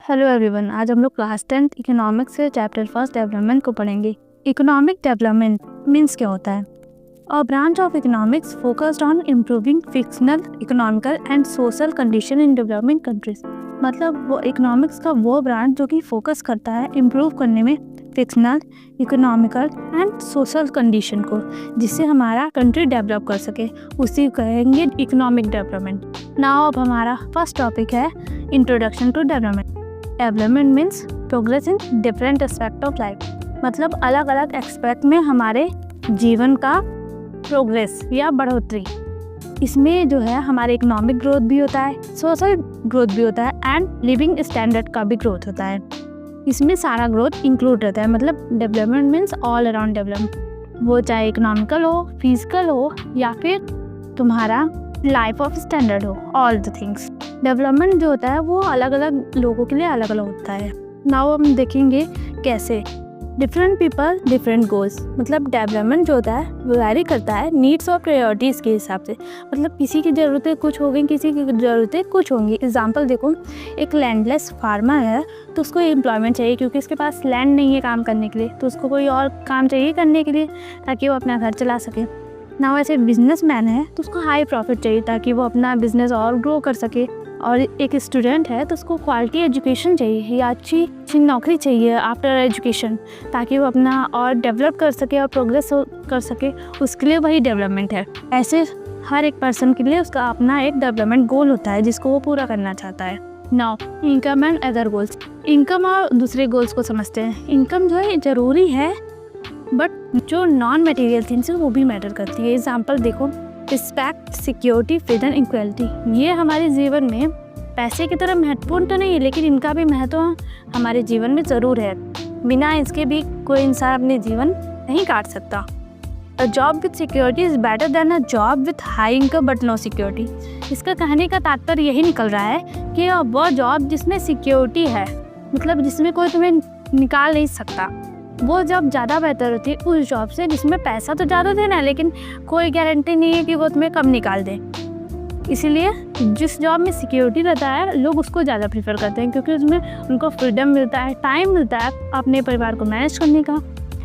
Hello everyone, आज हम लोग क्लास 10th इकोनॉमिक्स से चैप्टर फर्स्ट डेवलपमेंट को पढ़ेंगे। इकोनॉमिक डेवलपमेंट मीन्स क्या होता है? A branch of economics focused on improving fictional economical and social condition in developing countries. मतलब वो इकोनॉमिक्स का वो ब्रांच जो कि फोकस करता है इम्प्रूव करने में fictional economical and social condition को, जिससे हमारा कंट्री डेवलप कर सके, उसी कहेंगे इकोनॉमिक डेवलपमेंट। नाउ अब हमारा फर्स्ट टॉपिक है introduction to development. Development means progress in different aspect of life. मतलब अलग अलग एक्सपेक्ट में हमारे जीवन का प्रोग्रेस या बढ़ोतरी। इसमें जो है हमारे इकोनॉमिक ग्रोथ भी होता है, सोशल ग्रोथ भी होता है एंड लिविंग स्टैंडर्ड का भी ग्रोथ होता है। इसमें सारा ग्रोथ इंक्लूड रहता है। मतलब development means all around development, वो चाहे इकोनॉमिकल हो, फिजिकल हो या फिर तुम्हारा लाइफ ऑफ स्टैंडर्ड हो, ऑल द थिंग्स। डेवलपमेंट जो होता है वो अलग अलग लोगों के लिए अलग अलग होता है। नाउ हम देखेंगे कैसे। Different people different goals. मतलब डेवलपमेंट जो होता है वो वैरी करता है नीड्स और प्रायोरिटीज़ के हिसाब से। मतलब किसी की ज़रूरतें कुछ होंगी, किसी की ज़रूरतें कुछ होंगी। एग्जांपल देखो, एक लैंडलेस फार्मर है तो उसको एम्प्लॉयमेंट चाहिए क्योंकि उसके पास लैंड नहीं है काम करने के लिए, तो उसको कोई और काम चाहिए करने के लिए ताकि वो अपना घर चला सके। ना वैसे बिजनेसमैन है तो उसको हाई प्रॉफिट चाहिए ताकि वो अपना बिजनेस और ग्रो कर सके। और एक स्टूडेंट है तो उसको क्वालिटी एजुकेशन चाहिए या अच्छी नौकरी चाहिए आफ्टर एजुकेशन, ताकि वो अपना और डेवलप कर सके और प्रोग्रेस कर सके। उसके लिए वही डेवलपमेंट है। ऐसे हर एक पर्सन के लिए उसका अपना एक डेवलपमेंट गोल होता है जिसको वो पूरा करना चाहता है। Now income and other goals. Income और दूसरे गोल्स को समझते हैं। इनकम जो है ज़रूरी है, बट जो नॉन मटेरियल थिंग्स है वो भी मैटर करती है। एग्जाम्पल देखो, रिस्पेक्ट, सिक्योरिटी, फ्रीडम, इक्वलिटी। ये हमारे जीवन में पैसे की तरह महत्वपूर्ण तो नहीं है, लेकिन इनका भी महत्व हमारे जीवन में ज़रूर है। बिना इसके भी कोई इंसान अपने जीवन नहीं काट सकता। A job with security is better than a job with high income but no security. इसका कहने का तात्पर्य यही निकल रहा है कि वह जॉब जिसमें सिक्योरिटी है, मतलब जिसमें कोई तुम्हें निकाल नहीं सकता, वो जॉब ज़्यादा बेहतर होती है उस जॉब से जिसमें पैसा तो ज़्यादा देना है लेकिन कोई गारंटी नहीं है कि वो तुम्हें कब निकाल दे। इसीलिए जिस जॉब में सिक्योरिटी रहता है लोग उसको ज़्यादा प्रीफर करते हैं, क्योंकि उसमें उनको फ्रीडम मिलता है, टाइम मिलता है अपने परिवार को मैनेज करने का।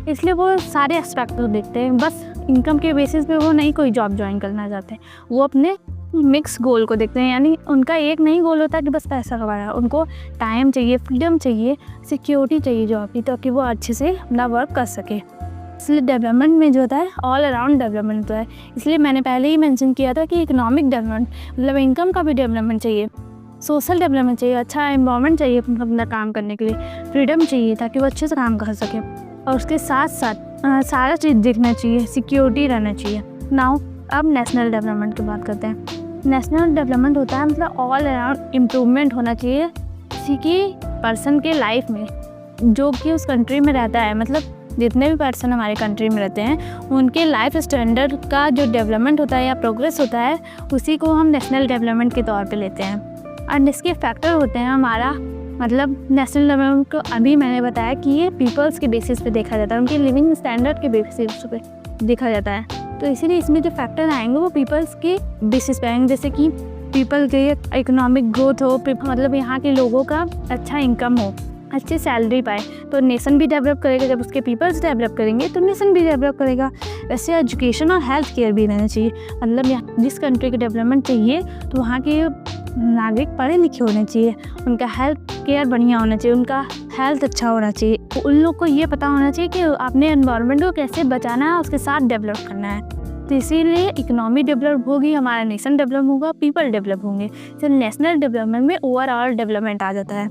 इसलिए वो सारे एस्पेक्ट को देखते हैं। बस इनकम के बेसिस पे वो नहीं कोई जॉब ज्वाइन करना चाहते, वो अपने मिक्स गोल को देखते हैं। यानी उनका एक नहीं गोल होता कि बस पैसा कमाना, उनको टाइम चाहिए, फ्रीडम चाहिए, सिक्योरिटी चाहिए जॉब की, ताकि वो अच्छे से अपना वर्क कर सके। इसलिए डेवलपमेंट में जो होता है ऑल अराउंड डेवलपमेंट होता है। इसलिए मैंने पहले ही मेंशन किया था कि इकोनॉमिक डेवलपमेंट मतलब इनकम का भी डेवलपमेंट चाहिए, सोशल डेवलपमेंट चाहिए, अच्छा एनवायरनमेंट चाहिए अपना काम करने के लिए, फ्रीडम चाहिए ताकि वो अच्छे से काम कर सके, और उसके साथ साथ सारा चीज़ देखना चाहिए, सिक्योरिटी रहना चाहिए। नाउ अब नेशनल डेवलपमेंट की बात करते हैं। नेशनल डेवलपमेंट होता है मतलब ऑल अराउंड इम्प्रूवमेंट होना चाहिए किसी की पर्सन के लाइफ में जो कि उस कंट्री में रहता है। मतलब जितने भी पर्सन हमारे कंट्री में रहते हैं उनके लाइफ स्टैंडर्ड का जो डेवलपमेंट होता है या प्रोग्रेस होता है, उसी को हम नेशनल डेवलपमेंट के तौर पे लेते हैं। और इसके फैक्टर होते हैं हमारा, मतलब नेशनल डेवलपमेंट को अभी मैंने बताया कि ये पीपल्स के बेसिस पे देखा जाता है, उनके लिविंग स्टैंडर्ड के बेसिस पे देखा जाता है। तो इसीलिए इसमें जो फैक्टर आएंगे वो पीपल्स के बेसिस पे आएंगे, जैसे कि पीपल के इकोनॉमिक ग्रोथ हो, मतलब यहाँ के लोगों का अच्छा इनकम हो, अच्छी सैलरी पाए, तो नेशन भी डेवलप करेगा। जब उसके पीपल्स डेवलप करेंगे तो नेशन भी डेवलप करेगा। वैसे एजुकेशन और हेल्थ केयर भी रहना चाहिए। मतलब यहाँ जिस कंट्री की डेवलपमेंट चाहिए तो वहाँ के नागरिक पढ़े लिखे होने चाहिए, उनका हेल्थ केयर बढ़िया होना चाहिए, उनका हेल्थ अच्छा होना चाहिए। तो उन लोग को ये पता होना चाहिए कि अपने एनवायरनमेंट को कैसे बचाना है, उसके साथ डेवलप करना है। तो इसीलिए इकोनॉमी डेवलप होगी, हमारा नेशन डेवलप होगा, पीपल डेवलप होंगे। तो नेशनल डेवलपमेंट में ओवरऑल डेवलपमेंट आ जाता है,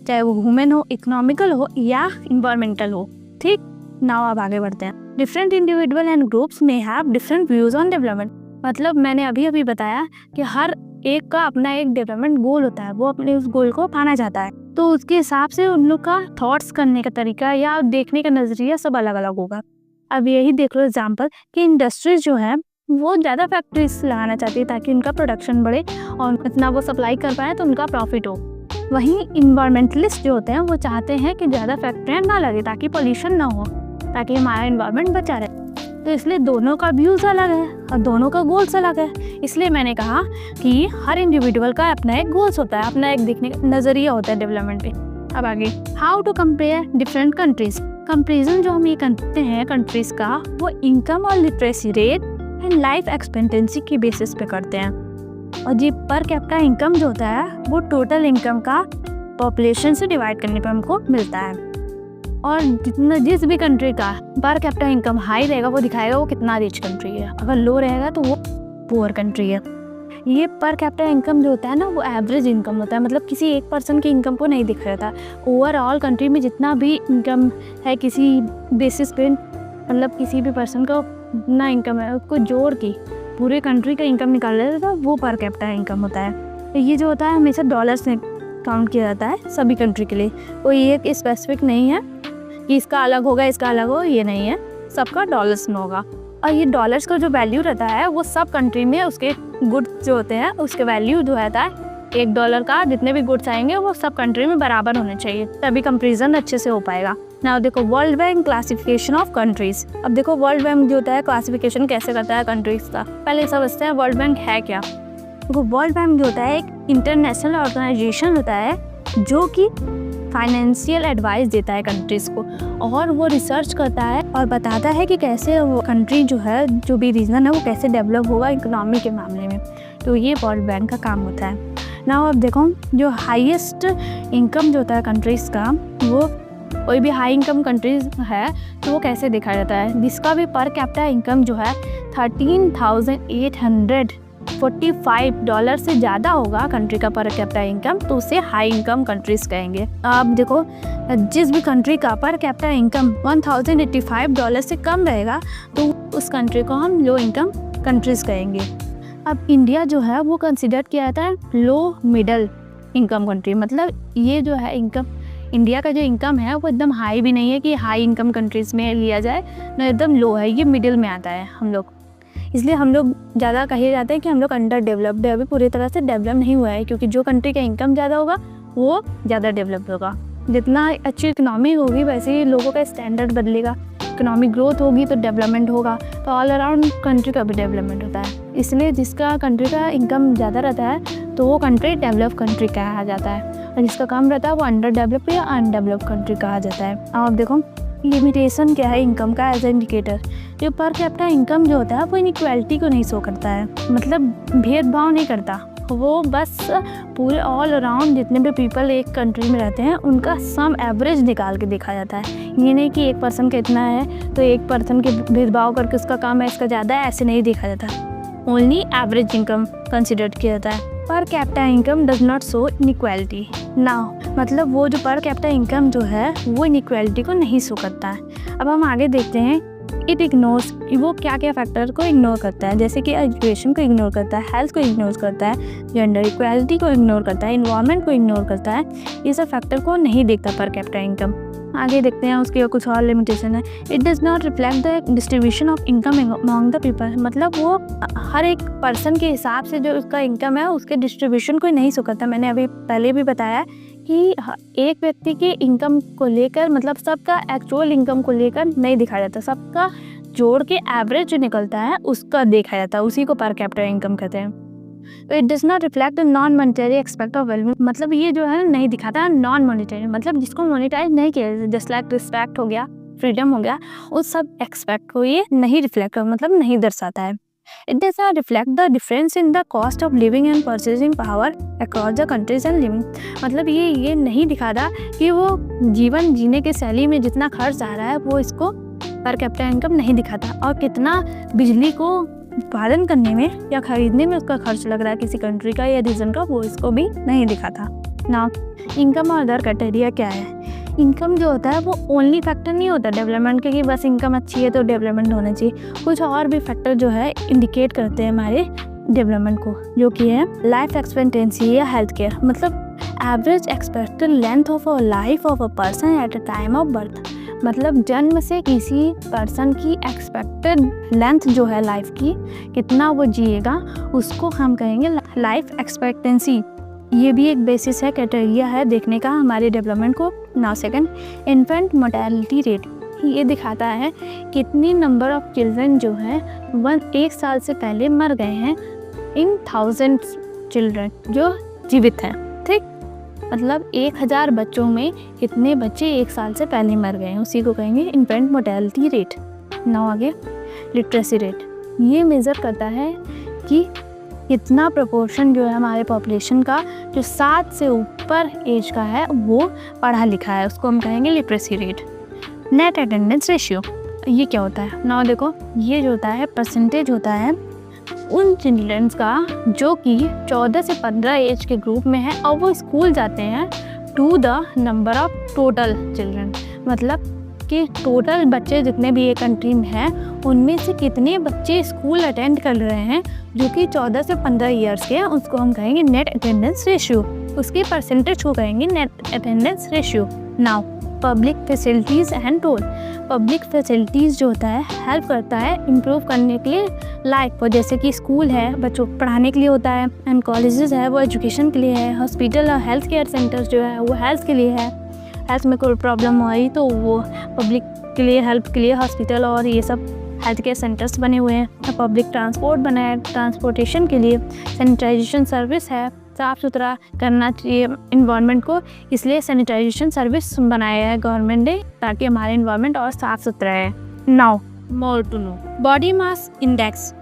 चाहे वो ह्यूमन हो, इकोनॉमिकल हो या इन्वायरमेंटल हो। ठीक, नाउ अब आगे बढ़ते हैं। डिफरेंट इंडिविजुअल एंड ग्रुप्स में have different views on development. मतलब मैंने अभी बताया कि हर एक का अपना एक डेवलपमेंट गोल होता है, वो अपने उस गोल को पाना चाहता है, तो उसके हिसाब से उन लोग का थॉट्स करने का तरीका या देखने का नज़रिया सब अलग अलग होगा। अब यही देख लो एग्जाम्पल कि इंडस्ट्रीज जो है वो ज़्यादा फैक्ट्रीज लगाना चाहती है ताकि उनका प्रोडक्शन बढ़े और इतना वो सप्लाई कर पाए तो उनका प्रॉफिट हो। वहीं इन्वायरमेंटलिस्ट जो होते हैं वो चाहते हैं कि ज़्यादा फैक्ट्रियाँ ना लगे ताकि पोल्यूशन ना हो, ताकि हमारा इन्वायरमेंट बचा रहे। तो इसलिए दोनों का व्यूज़ अलग है और दोनों का गोल्स अलग है। इसलिए मैंने कहा कि हर इंडिविजुअल का अपना एक गोल्स होता है, अपना एक देखने का नज़रिया होता है डेवलपमेंट पे। अब आगे, how to compare different countries. Comparison जो हम ये करते हैं कंट्रीज का, वो इनकम और literacy rate and life expectancy के बेसिस पे करते हैं। और जी पर कैपिटा इनकम जो होता है वो टोटल इनकम का पॉपुलेशन से डिवाइड करने पे हमको मिलता है। और जिस भी कंट्री का पर कैपिटा इनकम हाई रहेगा वो दिखाएगा वो कितना रिच कंट्री है, अगर लो रहेगा तो वो पुअर कंट्री है। ये पर कैपिटा इनकम जो होता है ना, वो एवरेज इनकम होता है, मतलब किसी एक पर्सन की इनकम को नहीं दिख रहा था। ओवरऑल कंट्री में जितना भी इनकम है किसी बेसिस पे, मतलब किसी भी पर्सन का जितना इनकम है उसको जोड़ के पूरे कंट्री का इनकम निकाल लेता था, वो पर कैपिटा इनकम होता है। तो ये जो होता है हमेशा डॉलर्स में काउंट किया जाता है सभी कंट्री के लिए, कोई एक स्पेसिफिक नहीं है कि इसका अलग होगा इसका अलग हो, ये नहीं है, सबका डॉलर्स में होगा। और ये डॉलर्स का जो वैल्यू रहता है वो सब कंट्री में उसके गुड्स जो होते हैं उसके वैल्यू जो रहता है, $1 का जितने भी गुड्स आएंगे वो सब कंट्री में बराबर होने चाहिए, तभी कंपेरिजन अच्छे से हो पाएगा। नाउ देखो world bank classification of countries. अब देखो वर्ल्ड बैंक जो होता है क्लासिफिकेशन कैसे करता है कंट्रीज का, पहले समझते हैं वर्ल्ड बैंक है क्या। देखो वर्ल्ड बैंक जो होता है एक इंटरनेशनल ऑर्गेनाइजेशन होता है जो कि फाइनेंशियल एडवाइस देता है कंट्रीज़ को, और वो रिसर्च करता है और बताता है कि कैसे वो कंट्री जो है, जो भी रीजन है वो कैसे डेवलप होगा इकोनॉमी के मामले में। तो ये वर्ल्ड बैंक का काम होता है। नाउ अब देखो जो हाईएस्ट इनकम जो होता है कंट्रीज़ का, वो कोई भी हाई इनकम कंट्रीज है तो वो कैसे देखा जाता है, जिसका भी पर कैपिटा इनकम जो है $13,845 से ज़्यादा होगा कंट्री का पर कैपिटा इनकम, तो उसे हाई इनकम कंट्रीज़ कहेंगे। अब देखो जिस भी कंट्री का पर कैपिटा इनकम $1,085 से कम रहेगा तो उस कंट्री को हम लो इनकम कंट्रीज़ कहेंगे। अब इंडिया जो है वो कंसिडर किया जाता है लो मिडल इनकम कंट्री, मतलब ये जो है इनकम, इंडिया का जो इनकम है वो एकदम हाई भी नहीं है कि हाई इनकम कंट्रीज़ में लिया जाए, ना एकदम लो है, ये मिडिल में आता है हम लोग। इसलिए हम लोग ज़्यादा कहे जाते हैं कि हम लोग अंडर डेवलप्ड है, अभी पूरी तरह से डेवलप नहीं हुआ है, क्योंकि जो कंट्री का इनकम ज़्यादा होगा वो ज़्यादा डेवलप्ड होगा। जितना अच्छी इकनॉमी होगी वैसे ही लोगों का स्टैंडर्ड बदलेगा, इकोनॉमिक ग्रोथ होगी तो डेवलपमेंट होगा, तो ऑल अराउंड कंट्री का भी डेवलपमेंट होता है। इसलिए जिसका कंट्री का इनकम ज़्यादा रहता है तो वो कंट्री डेवलप कंट्री कहा जाता है, और जिसका कम रहता है वो अंडर डेवलप या अनडेवलप कंट्री कहा जाता है। अब देखो लिमिटेशन क्या है इनकम का एज ए इंडिकेटर। जो पर कैपिटा इनकम जो होता है वो इनइक्वालिटी को नहीं शो करता है, मतलब भेदभाव नहीं करता, वो बस पूरे ऑल अराउंड जितने भी पीपल एक कंट्री में रहते हैं उनका सम एवरेज निकाल के देखा जाता है। ये नहीं कि एक पर्सन का इतना है तो एक पर्सन के भेदभाव करके उसका काम है इसका ज़्यादा है, ऐसे नहीं देखा जाता। ओनली एवरेज इनकम कंसिडर किया जाता है। Per capita income does not show inequality now, मतलब वो जो पर कैपिटा इनकम जो है वो इनइक्वालिटी को नहीं शो करता है। अब हम आगे देखते हैं, इट इग्नोर्स, वो क्या क्या फैक्टर को इग्नोर करता है, जैसे कि एजुकेशन को इग्नोर करता है, हेल्थ को इग्नोर करता है, जेंडर इक्वालिटी को इग्नोर करता है, इन्वायरमेंट को इग्नोर करता है, ये सब फैक्टर को नहीं देखता पर कैपिटा इनकम। आगे देखते हैं उसकी कुछ और लिमिटेशन है। It does not reflect the distribution of income among the people, मतलब वो हर एक पर्सन के हिसाब से जो उसका इनकम है उसके डिस्ट्रीब्यूशन को नहीं शो करता। मैंने अभी पहले भी बताया कि एक व्यक्ति के इनकम को लेकर, मतलब सबका एक्चुअल इनकम को लेकर नहीं दिखाया जाता, सबका जोड़ के एवरेज जो निकलता है उसका देखा जाता है, उसी को पर कैपिटा इनकम कहते हैं। तो it does not reflect the non monetary expect of wealth, मतलब ये जो है नहीं दिखाता नॉन मॉनिटरी, मतलब जिसको मोनिटाइज नहीं किया, जस्ट लाइक रिस्पेक्ट हो गया, फ्रीडम हो गया, उस सब एक्सपेक्ट को ये नहीं रिफ्लेक्ट, मतलब नहीं दर्शाता है। It does not reflect the difference in the cost of living and purchasing power across the countries and living, मतलब ये नहीं दिखाता कि वो जीवन जीने के शैली में जितना खर्च आ रहा है वो इसको पर कैपिटा इनकम नहीं दिखाता, और कितना बिजली को उत्पादन करने में या खरीदने में उसका खर्च लग रहा है किसी कंट्री का या रीजन का, वो इसको भी नहीं दिखाता। ना इनकम और अदर क्राइटेरिया क्या है। इनकम जो होता है वो ओनली फैक्टर नहीं होता डेवलपमेंट के, कि बस इनकम अच्छी है तो डेवलपमेंट होना चाहिए, कुछ और भी फैक्टर जो है इंडिकेट करते हैं हमारे डेवलपमेंट को, जो कि है लाइफ एक्सपेक्टेंसी या हेल्थ केयर, मतलब average expected length of a life of a person at a time of birth, मतलब जन्म से किसी पर्सन की एक्सपेक्टेड लेंथ जो है लाइफ की, कितना वो जिएगा, उसको हम कहेंगे लाइफ एक्सपेक्टेंसी। ये भी एक बेसिस है, क्राइटेरिया है देखने का हमारे डेवलपमेंट को। Now second, infant mortality rate, ये दिखाता है कितनी नंबर ऑफ चिल्ड्रन जो है 1 साल से पहले मर गए हैं इन 1000 चिल्ड्रन जो जीवित हैं। ठीक, मतलब 1000 बच्चों में कितने बच्चे 1 साल से पहले मर गए हैं, उसी को कहेंगे इन्फेंट मोर्टेलिटी रेट। नाउ आगे लिटरेसी रेट, ये मेज़र करता है कि कितना प्रोपोर्शन जो है हमारे पॉपुलेशन का जो 7 से ऊपर एज का है वो पढ़ा लिखा है, उसको हम कहेंगे literacy rate. Net attendance ratio, ये क्या होता है? नाउ देखो, ये जो होता है परसेंटेज होता है उन चिल्ड्रंस का जो कि 14 से 15 एज के ग्रुप में है और वो स्कूल जाते हैं to the number of total children, मतलब कि टोटल बच्चे जितने भी एक कंट्री में हैं उनमें से कितने बच्चे स्कूल अटेंड कर रहे हैं जो कि 14 से 15 ईयर्स के हैं, उसको हम कहेंगे नेट अटेंडेंस रेशियो। उसके परसेंटेज को कहेंगे net attendance ratio. Now public facilities and told, public facilities जो होता है हेल्प करता है इम्प्रूव करने के लिए, लाइक जैसे कि स्कूल है बच्चों को पढ़ाने के लिए होता है, एंड कॉलेजेस है वो एजुकेशन के लिए है, हॉस्पिटल और हेल्थ केयर सेंटर्स जो है वो हेल्थ के लिए है, हेल्थ में कोई प्रॉब्लम हो रही तो वो पब्लिक के लिए हेल्प के लिए हॉस्पिटल और ये सब हेल्थ केयर सेंटर्स बने हुए हैं। पब्लिक ट्रांसपोर्ट बना है ट्रांसपोर्टेशन के लिए, सैनिटाइजेशन सर्विस है, साफ़ सुथरा करना चाहिए इन्वायरमेंट को, इसलिए सैनिटाइजेशन सर्विस बनाया है गवर्नमेंट ने ताकि हमारा इन्वायरमेंट और साफ़ सुथरा है। Now more to know body mass index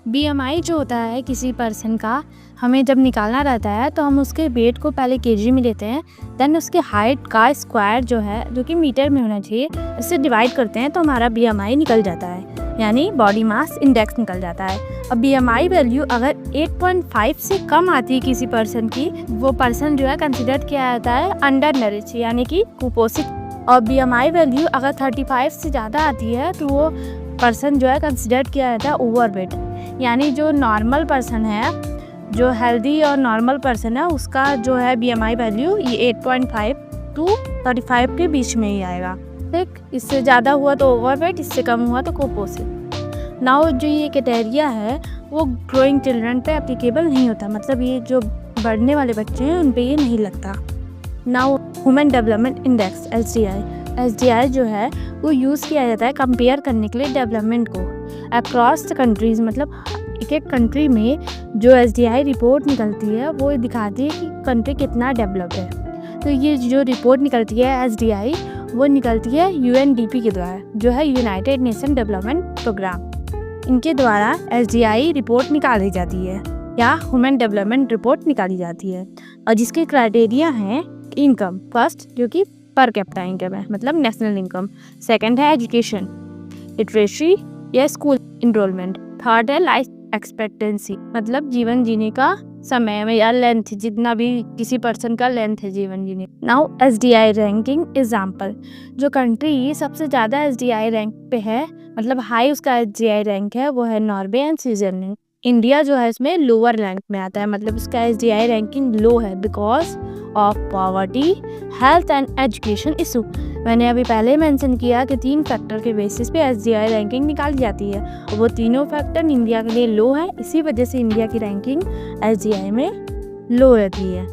BMI जो होता है किसी पर्सन का, हमें जब निकालना रहता है तो हम उसके वेट को पहले केजी में लेते हैं, देन उसके हाइट का स्क्वायर जो है जो कि मीटर में होना चाहिए इससे डिवाइड करते हैं तो हमारा BMI निकल जाता है, यानी बॉडी मास इंडेक्स निकल जाता है। अब BMI वैल्यू अगर 8.5 से कम आती है किसी पर्सन की, वो पर्सन जो है कंसिडर किया जाता है अंडर नरिश यानी कि कुपोषित, और BMI वैल्यू अगर 35 से ज़्यादा आती है तो वो पर्सन जो है कंसिडर किया जाता है ओवरवेट, यानी जो नॉर्मल पर्सन है, जो हेल्दी और नॉर्मल पर्सन है उसका जो है BMI वैल्यू ये 8.5 टू 35 के बीच में ही आएगा। ठीक, इससे ज़्यादा हुआ तो ओवरवेट, इससे कम हुआ तो कुपोषित। नाउ जो ये क्राइटेरिया है वो ग्रोइंग चिल्ड्रन पे एप्लीकेबल नहीं होता, मतलब ये जो बढ़ने वाले बच्चे हैं उन पे ये नहीं लगता। Now human development index SDI जो है वो यूज़ किया जाता है कंपेयर करने के लिए डेवलपमेंट को अक्रॉस द कंट्रीज़, मतलब एक कंट्री में जो SDI रिपोर्ट निकलती है वो दिखाती है कि कंट्री कितना डेवलप्ड है। तो ये जो रिपोर्ट निकलती है SDI वो निकलती है UNDP के द्वारा, जो है यूनाइटेड नेशन डेवलपमेंट प्रोग्राम, इनके द्वारा SDI रिपोर्ट निकाली जाती है या ह्यूमन डेवलपमेंट रिपोर्ट निकाली जाती है, और जिसके क्राइटेरिया हैं इनकम, फर्स्ट जो कि पर कैपिटा इनकम है मतलब नेशनल इनकम, सेकंड है एजुकेशन लिटरेसी या स्कूल इनरोलमेंट, थर्ड है लाइफ एक्सपेक्टेंसी मतलब जीवन जीने का समय में या लेंथ, जितना भी किसी पर्सन का लेंथ है जीवन जीने। नाउ SDI रैंकिंग एग्जाम्पल, जो कंट्री सबसे ज़्यादा SDI रैंक पे है मतलब हाई उसका SDI रैंक है वो है नॉर्वे एंड स्विट्जरलैंड। इंडिया जो है इसमें लोअर रैंक में आता है, मतलब उसका SDI रैंकिंग लो है because of poverty, health and education issue. मैंने अभी पहले मेंशन किया कि 3 फैक्टर के बेसिस पे SDI रैंकिंग निकाली जाती है और वो तीनों फैक्टर इंडिया के लिए लो है, इसी वजह से इंडिया की रैंकिंग SDI में लो रहती है।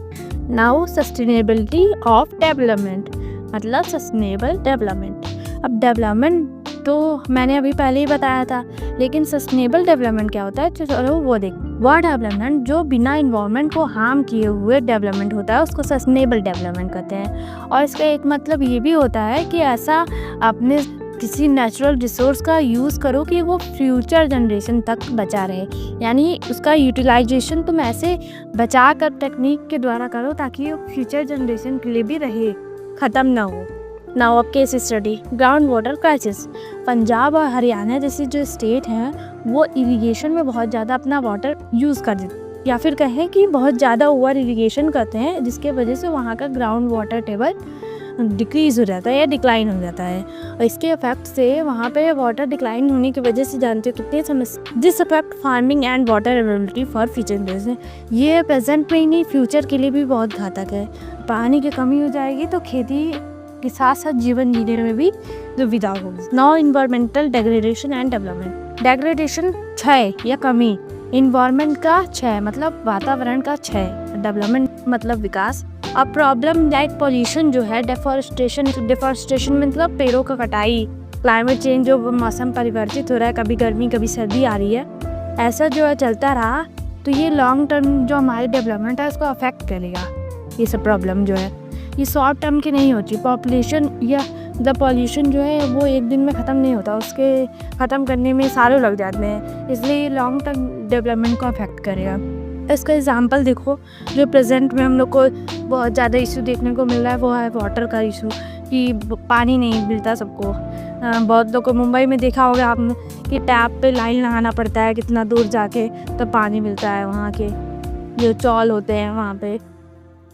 नाउ सस्टेनेबिलिटी ऑफ डेवलपमेंट मतलब सस्टेनेबल डेवलपमेंट। अब डेवलपमेंट तो मैंने अभी पहले ही बताया था, लेकिन सस्टेनेबल डेवलपमेंट क्या होता है तो चलो वो देख। वह डेवलपमेंट जो बिना इन्वायरमेंट को हार्म किए हुए डेवलपमेंट होता है उसको सस्टेनेबल डेवलपमेंट कहते हैं, और इसका एक मतलब ये भी होता है कि ऐसा अपने किसी नेचुरल रिसोर्स का यूज़ करो कि वो फ्यूचर जनरेशन तक बचा रहे, यानी उसका यूटिलाइजेशन तुम ऐसे बचा कर टेक्निक के द्वारा करो ताकि वो फ्यूचर जनरेशन के लिए भी रहे, ख़त्म ना हो। नाउ अब case study ground water crisis. Punjab और हरियाणा जैसी जो स्टेट हैं वो इरिगेशन में बहुत ज़्यादा अपना वाटर यूज़ कर देते या फिर कहें कि बहुत ज़्यादा ओवर इरिगेशन करते हैं, जिसके वजह से वहाँ का ग्राउंड वाटर टेबल डिक्रीज़ हो जाता है या डिक्लाइन हो जाता है, और इसके इफेक्ट से वहाँ पे वाटर डिक्लाइन होने की वजह से जानते हो कितने समस्या, this affect farming and water availability for future generation. ये प्रेजेंट में ही नहीं फ्यूचर के लिए भी बहुत घातक है। पानी की कमी हो जाएगी तो खेती के साथ साथ जीवन जीने में भी दुविधा होगी। Now environmental degradation and development. Degradation क्षय या कमी, इन्वायरमेंट का क्षय मतलब वातावरण का क्षय, डेवलपमेंट मतलब विकास। अब प्रॉब्लम लाइक पॉल्यूशन जो है, डिफॉरेस्टेशन मतलब पेड़ों का कटाई, क्लाइमेट चेंज जो मौसम परिवर्तित हो रहा है, कभी गर्मी कभी सर्दी आ रही है, ऐसा जो है चलता रहा तो ये लॉन्ग टर्म जो हमारी डेवलपमेंट है उसको अफेक्ट करेगा। ये सब प्रॉब्लम जो है ये शॉर्ट टर्म की नहीं होती। पॉपुलेशन या द पॉल्यूशन जो है वो एक दिन में ख़त्म नहीं होता, उसके ख़त्म करने में सालों लग जाते हैं, इसलिए ये लॉन्ग टर्म डेवलपमेंट को अफेक्ट करेगा। इसका एग्जांपल देखो, जो प्रेजेंट में हम लोग को बहुत ज़्यादा इशू देखने को मिल रहा है वो है वाटर का इशू, कि पानी नहीं मिलता सबको। बहुत लोग को मुंबई में देखा होगा आपने कि टैप पे लाइन लगाना पड़ता है, कितना दूर जाके तब पानी मिलता है, वहाँ के जो चौल होते हैं वहाँ पे।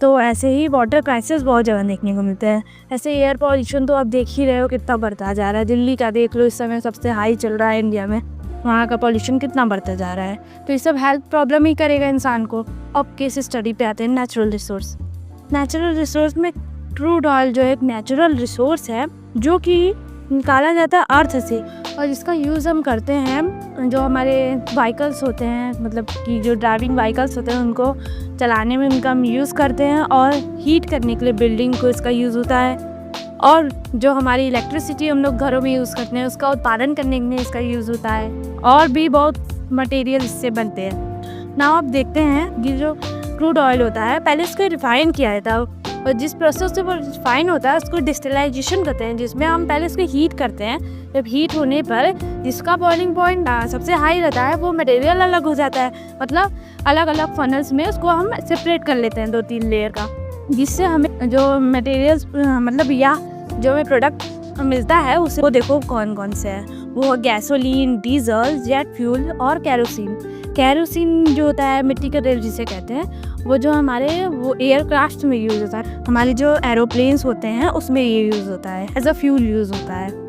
तो ऐसे ही वाटर क्राइसिस बहुत जगह देखने को मिलते हैं। ऐसे एयर पॉल्यूशन तो आप देख ही रहे हो कितना बढ़ता जा रहा है। दिल्ली का देख लो, इस समय सबसे हाई चल रहा है इंडिया में, वहाँ का पॉल्यूशन कितना बढ़ता जा रहा है। तो ये सब हेल्थ प्रॉब्लम ही करेगा इंसान को। अब केस स्टडी पे आते हैं नेचुरल रिसोर्स। नेचुरल रिसोर्स में क्रूड ऑयल जो एक नेचुरल रिसोर्स है जो कि निकाला जाता है अर्थ से, और जिसका यूज़ हम करते हैं जो हमारे व्हीकल्स होते हैं, मतलब कि जो ड्राइविंग व्हीकल्स होते हैं उनको चलाने में उनका हम यूज़ करते हैं, और हीट करने के लिए बिल्डिंग को इसका यूज़ होता है, और जो हमारी इलेक्ट्रिसिटी हम लोग घरों में यूज़ करते हैं उसका उत्पादन करने में इसका यूज़ होता है, और भी बहुत मटेरियल इससे बनते हैं। नाउ आप देखते हैं कि जो क्रूड ऑयल होता है पहले इसको रिफाइन किया जाता है, और जिस प्रोसेस से वो रिफाइन होता है उसको डिस्टिलाइजेशन करते हैं, जिसमें हम पहले इसको हीट करते हैं। जब हीट होने पर जिसका बॉइलिंग पॉइंट सबसे हाई रहता है वो मटेरियल अलग हो जाता है, मतलब अलग अलग फनल्स में उसको हम सेपरेट कर लेते हैं 2-3 लेयर का, जिससे हमें जो मटेरियल्स मतलब या जो हमें प्रोडक्ट मिलता है उसे वो देखो कौन कौन से हैं। वो गैसोलीन, डीजल, जेट फ्यूल और कैरोसिन। कैरोसिन जो होता है मिट्टी का तेल जिसे कहते हैं, वो जो हमारे वो एयरक्राफ्ट में यूज़ होता है, हमारे जो एरोप्लेन्स होते हैं उसमें ये यूज़ होता है, एज अ फ्यूल यूज़ होता है।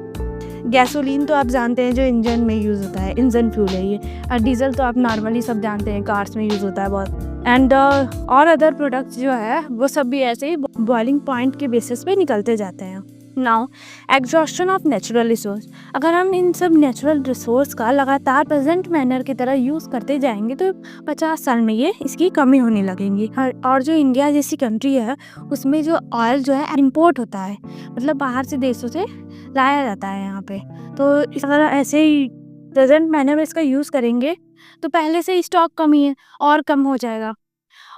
गैसोलीन तो आप जानते हैं जो इंजन में यूज़ होता है, इंजन फ्यूल है ये। और डीजल तो आप नॉर्मली सब जानते हैं, कार्स में यूज़ होता है बहुत। एंड और अदर प्रोडक्ट्स जो है वो सब भी ऐसे ही बॉइलिंग पॉइंट के बेसिस पे निकलते जाते हैं। Now exhaustion of natural resource. अगर हम इन सब नेचुरल रिसोर्स का लगातार प्रेजेंट मैनर की तरह यूज़ करते जाएंगे तो 50 साल में ये इसकी कमी होने लगेगी। और जो इंडिया जैसी कंट्री है उसमें जो ऑयल जो है इम्पोर्ट होता है, मतलब बाहर से देशों से लाया जाता है यहाँ पे। तो इस तरह ऐसे ही प्रेजेंट मैनर में इसका यूज़ करेंगे तो पहले से ही स्टॉक कमी है और कम हो जाएगा।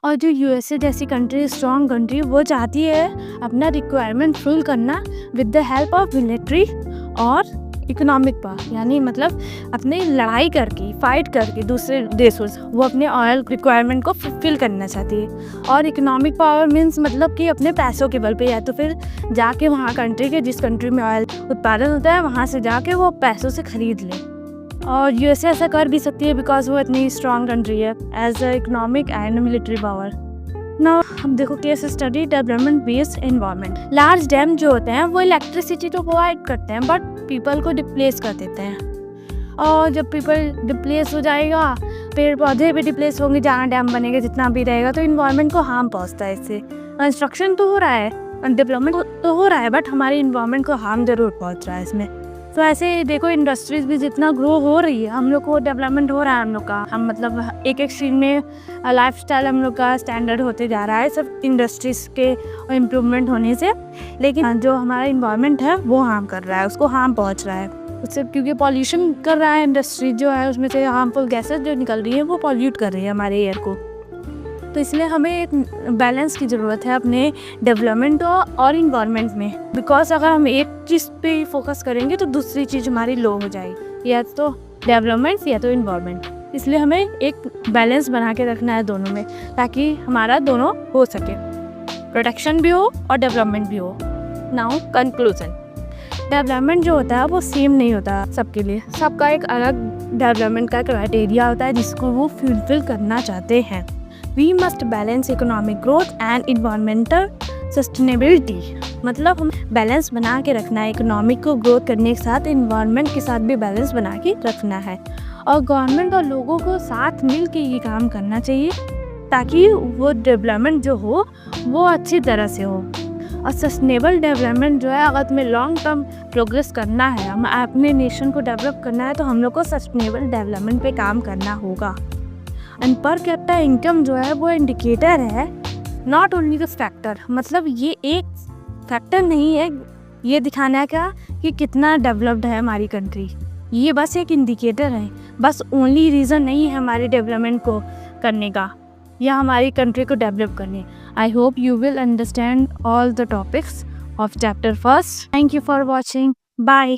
और जो यूएसए जैसी कंट्री, स्ट्रॉन्ग कंट्री, वो चाहती है अपना रिक्वायरमेंट फुल करना with the help of military और इकोनॉमिक पावर, यानी मतलब अपने लड़ाई करके, फाइट करके दूसरे देशों से वो अपने ऑयल रिक्वायरमेंट को फुलफिल करना चाहती है। और इकोनॉमिक पावर मीन्स मतलब कि अपने पैसों के बल पे, या तो फिर जाके वहाँ कंट्री के जिस कंट्री में ऑयल उत्पादन होता है वहाँ से जाके वो पैसों से खरीद ले। और यूएसए ऐसा कर भी सकती है बिकॉज वो इतनी स्ट्रॉन्ग कंट्री है as a economic and military power. Now हम देखो case study development based environment. Large dam जो होते हैं वो इलेक्ट्रिसिटी तो प्रोवाइड करते हैं बट पीपल को डिप्लेस कर देते हैं, और जब पीपल डिप्लेस हो जाएगा, पेड़ पौधे भी डिप्लेस होंगे, जहाँ डैम बनेगा जितना भी रहेगा, तो इन्वायरमेंट को हार्म पहुँचता है। इससे कंस्ट्रक्शन तो हो रहा है, डेवलपमेंट तो हो रहा है, बट हमारे इन्वायरमेंट को हार्म जरूर पहुँच रहा है इसमें। तो ऐसे देखो इंडस्ट्रीज भी जितना ग्रो हो रही है, हम लोग को डेवलपमेंट हो रहा है हम लोग का, हम मतलब एक चीज़ में लाइफस्टाइल हम लोग का स्टैंडर्ड होते जा रहा है सब इंडस्ट्रीज के इम्प्रूवमेंट होने से। लेकिन जो हमारा इन्वायरमेंट है वो हार्म कर रहा है, उसको हार्म पहुंच रहा है उससे, क्योंकि पॉल्यूशन कर रहा है इंडस्ट्री जो है, उसमें से हार्मफुल गैसेज जो निकल रही है वो पॉल्यूट कर रही है हमारे एयर को। तो इसलिए हमें एक बैलेंस की ज़रूरत है अपने डेवलपमेंट और इन्वायरमेंट में, बिकॉज अगर हम एक चीज़ पे फोकस करेंगे तो दूसरी चीज़ हमारी लो हो जाएगी, या तो डेवलपमेंट या तो इन्वायरमेंट। इसलिए हमें एक बैलेंस बना के रखना है दोनों में, ताकि हमारा दोनों हो सके, प्रोटेक्शन भी हो और डेवलपमेंट भी हो। Now conclusion. डेवलपमेंट जो होता है वो सेम नहीं होता सबके लिए, सबका एक अलग डेवलपमेंट का क्राइटेरिया होता है जिसको वो फुलफिल करना चाहते हैं। We must balance economic growth and environmental sustainability। मतलब हम बैलेंस बना के रखना है, इकोनॉमिक को ग्रोथ करने के साथ इन्वायरमेंट के साथ भी बैलेंस बना के रखना है। और गवर्नमेंट और लोगों को साथ मिल के ये काम करना चाहिए ताकि वो डेवलपमेंट जो हो वो अच्छी तरह से हो। और सस्टेनेबल डेवलपमेंट जो है, अगर तुम्हें लॉन्ग टर्म प्रोग्रेस करना है, हम अपने नेशन को डेवलप करना है, तो हम लोग को सस्टेनेबल डेवलपमेंट पे काम करना होगा। एंड पर कैपिटा इनकम जो है वो इंडिकेटर है नॉट ओनली द फैक्टर, मतलब ये एक फैक्टर नहीं है ये दिखाना का कि कितना डेवलप्ड है हमारी कंट्री, ये बस एक इंडिकेटर है, बस ओनली रीज़न नहीं है हमारे डेवलपमेंट को करने का या हमारी कंट्री को डेवलप करने। I hope you will understand all the topics of chapter first. Thank you for watching. Bye.